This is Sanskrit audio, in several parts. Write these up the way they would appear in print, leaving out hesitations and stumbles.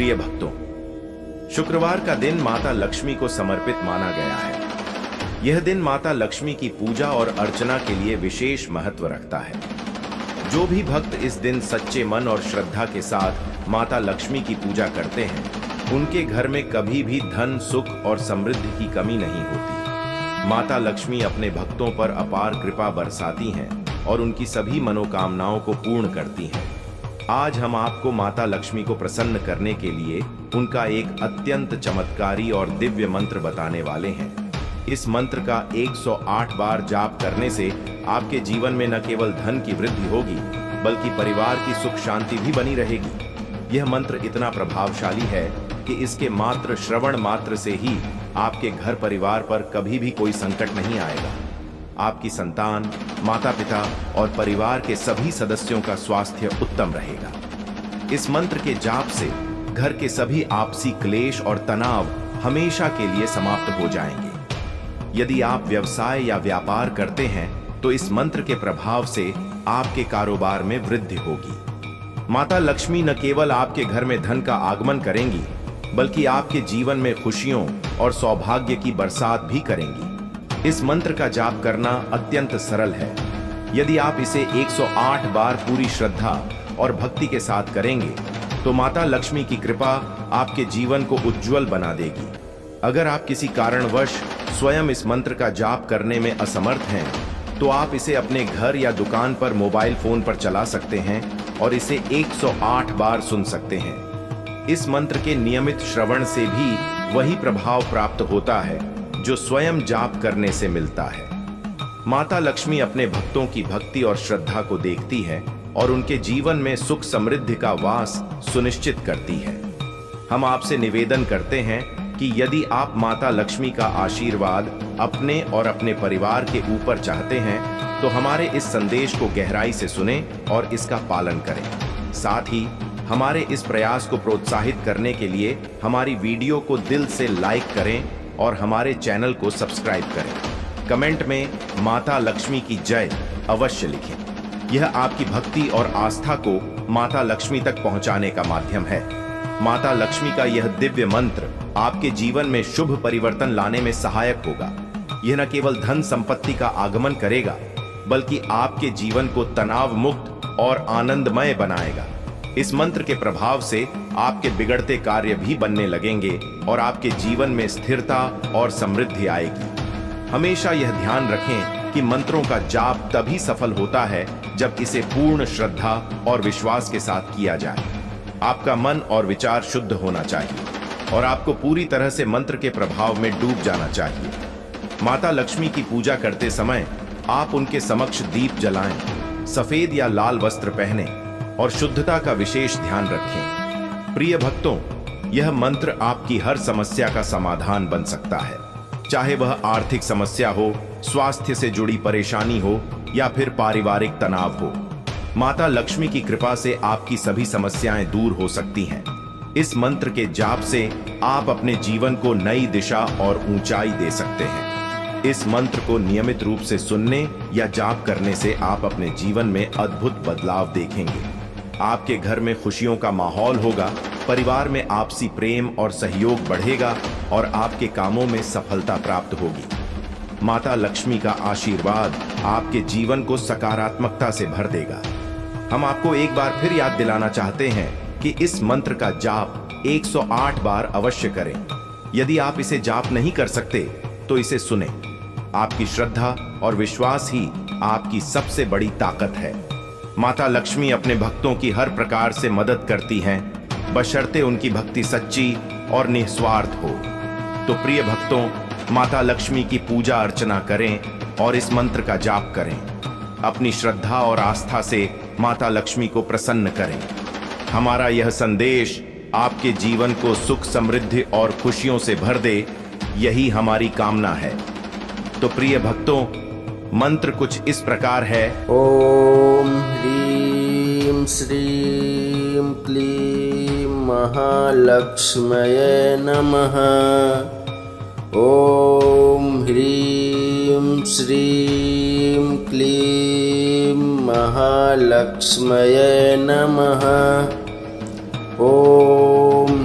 प्रिय भक्तों, शुक्रवार का दिन माता लक्ष्मी को समर्पित माना गया है। यह दिन माता लक्ष्मी की पूजा और अर्चना के लिए विशेष महत्व रखता है। जो भी भक्त इस दिन सच्चे मन और श्रद्धा के साथ माता लक्ष्मी की पूजा करते हैं, उनके घर में कभी भी धन, सुख और समृद्धि की कमी नहीं होती। माता लक्ष्मी अपने भक्तों पर अपार कृपा बरसाती हैं और उनकी सभी मनोकामनाओं को पूर्ण करती हैं। आज हम आपको माता लक्ष्मी को प्रसन्न करने के लिए उनका एक अत्यंत चमत्कारी और दिव्य मंत्र बताने वाले हैं। इस मंत्र का 108 बार जाप करने से आपके जीवन में न केवल धन की वृद्धि होगी, बल्कि परिवार की सुख शांति भी बनी रहेगी। यह मंत्र इतना प्रभावशाली है कि इसके मात्र श्रवण मात्र से ही आपके घर परिवार पर कभी भी कोई संकट नहीं आएगा। आपकी संतान, माता पिता और परिवार के सभी सदस्यों का स्वास्थ्य उत्तम रहेगा। इस मंत्र के जाप से घर के सभी आपसी क्लेश और तनाव हमेशा के लिए समाप्त हो जाएंगे। यदि आप व्यवसाय या व्यापार करते हैं तो इस मंत्र के प्रभाव से आपके कारोबार में वृद्धि होगी। माता लक्ष्मी न केवल आपके घर में धन का आगमन करेंगी, बल्कि आपके जीवन में खुशियों और सौभाग्य की बरसात भी करेंगी। इस मंत्र का जाप करना अत्यंत सरल है। यदि आप इसे 108 बार पूरी श्रद्धा और भक्ति के साथ करेंगे तो माता लक्ष्मी की कृपा आपके जीवन को उज्जवल बना देगी। अगर आप किसी कारणवश स्वयं इस मंत्र का जाप करने में असमर्थ हैं, तो आप इसे अपने घर या दुकान पर मोबाइल फोन पर चला सकते हैं और इसे 108 बार सुन सकते हैं। इस मंत्र के नियमित श्रवण से भी वही प्रभाव प्राप्त होता है जो स्वयं जाप करने से मिलता है। माता लक्ष्मी अपने भक्तों की भक्ति और श्रद्धा को देखती है और उनके जीवन में सुख समृद्धि का वास सुनिश्चित करती है। हम आपसे निवेदन करते हैं कि यदि आप माता लक्ष्मी का आशीर्वाद अपने और अपने परिवार के ऊपर चाहते हैं, तो हमारे इस संदेश को गहराई से सुनें और इसका पालन करें। साथ ही हमारे इस प्रयास को प्रोत्साहित करने के लिए हमारी वीडियो को दिल से लाइक करें और हमारे चैनल को सब्सक्राइब करें। कमेंट में माता लक्ष्मी की जय अवश्य लिखें। यह आपकी भक्ति और आस्था को माता लक्ष्मी तक पहुंचाने का माध्यम है। माता लक्ष्मी का यह दिव्य मंत्र आपके जीवन में शुभ परिवर्तन लाने में सहायक होगा। यह न केवल धन संपत्ति का आगमन करेगा, बल्कि आपके जीवन को तनाव मुक्त और आनंदमय बनाएगा। इस मंत्र के प्रभाव से आपके बिगड़ते कार्य भी बनने लगेंगे और आपके जीवन में स्थिरता और समृद्धि आएगी। हमेशा यह ध्यान रखें कि मंत्रों का जाप तभी सफल होता है जब इसे पूर्ण श्रद्धा और विश्वास के साथ किया जाए। आपका मन और विचार शुद्ध होना चाहिए और आपको पूरी तरह से मंत्र के प्रभाव में डूब जाना चाहिए। माता लक्ष्मी की पूजा करते समय आप उनके समक्ष दीप जलाएं, सफेद या लाल वस्त्र पहने और शुद्धता का विशेष ध्यान रखें। प्रिय भक्तों, यह मंत्र आपकी हर समस्या का समाधान बन सकता है, चाहे वह आर्थिक समस्या हो, स्वास्थ्य से जुड़ी परेशानी हो या फिर पारिवारिक तनाव हो। माता लक्ष्मी की कृपा से आपकी सभी समस्याएं दूर हो सकती हैं। इस मंत्र के जाप से आप अपने जीवन को नई दिशा और ऊंचाई दे सकते हैं। इस मंत्र को नियमित रूप से सुनने या जाप करने से आप अपने जीवन में अद्भुत बदलाव देखेंगे। आपके घर में खुशियों का माहौल होगा, परिवार में आपसी प्रेम और सहयोग बढ़ेगा और आपके कामों में सफलता प्राप्त होगी। माता लक्ष्मी का आशीर्वाद आपके जीवन को सकारात्मकता से भर देगा। हम आपको एक बार फिर याद दिलाना चाहते हैं कि इस मंत्र का जाप 108 बार अवश्य करें। यदि आप इसे जाप नहीं कर सकते तो इसे सुनें। आपकी श्रद्धा और विश्वास ही आपकी सबसे बड़ी ताकत है। माता लक्ष्मी अपने भक्तों की हर प्रकार से मदद करती हैं, बशर्ते उनकी भक्ति सच्ची और निस्वार्थ हो। तो प्रिय भक्तों, माता लक्ष्मी की पूजा अर्चना करें और इस मंत्र का जाप करें। अपनी श्रद्धा और आस्था से माता लक्ष्मी को प्रसन्न करें। हमारा यह संदेश आपके जीवन को सुख, समृद्धि और खुशियों से भर दे, यही हमारी कामना है। तो प्रिय भक्तों, मंत्र कुछ इस प्रकार है। ओम ह्रीं श्रीं क्लीं महालक्ष्म्यै नमः। ओम ह्रीं श्रीं क्लीं महालक्ष्म्यै नमः। ओम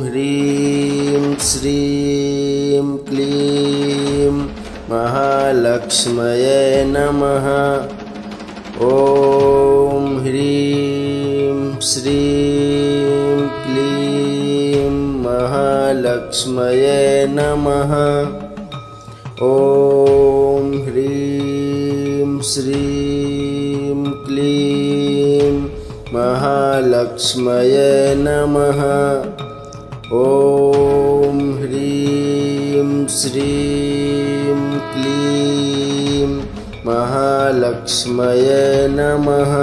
श्रीं क्लीं महालक्ष्म्यै नमः। ॐ ह्रीं श्रीं क्लीं महालक्ष्म्यै नमः। ॐ ह्रीं श्रीं क्लीं महालक्ष्म्यै नमः। ॐ ह्रीं श्रीं क्लीं महालक्ष्म्यै नमः।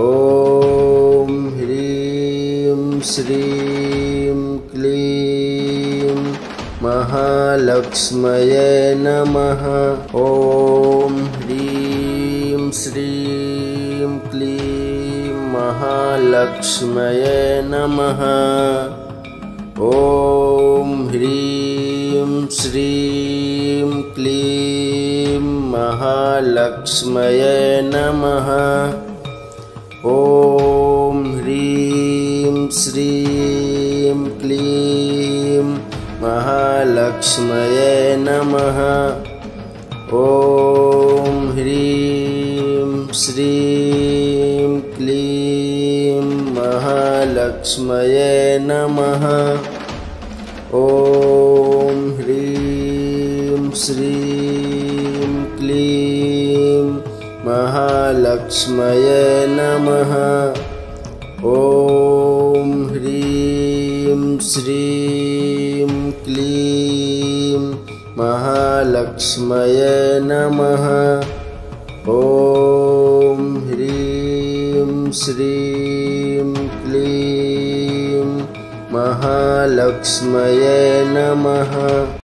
ॐ ह्रीं श्रीं क्लीं महालक्ष्म्यै नमः। ॐ ह्रीं श्रीं क्लीं महालक्ष्म्यै नमः। ॐ ह्रीं श्रीं क्लीं महालक्ष्म्यै नमः। ॐ ह्रीं श्रीं क्लीं महालक्ष्म्यै नमः। ॐ ह्रीं श्रीं क्लीं महालक्ष्म्यै नमः। ॐ ह्रीं श्रीं क्लीं महालक्ष्म्यै नमः। ॐ ह्रीं श्रीं क्लीं महालक्ष्म्यै नमः। ॐ ह्रीं श्रीं क्लीं महालक्ष्म्यै नमः।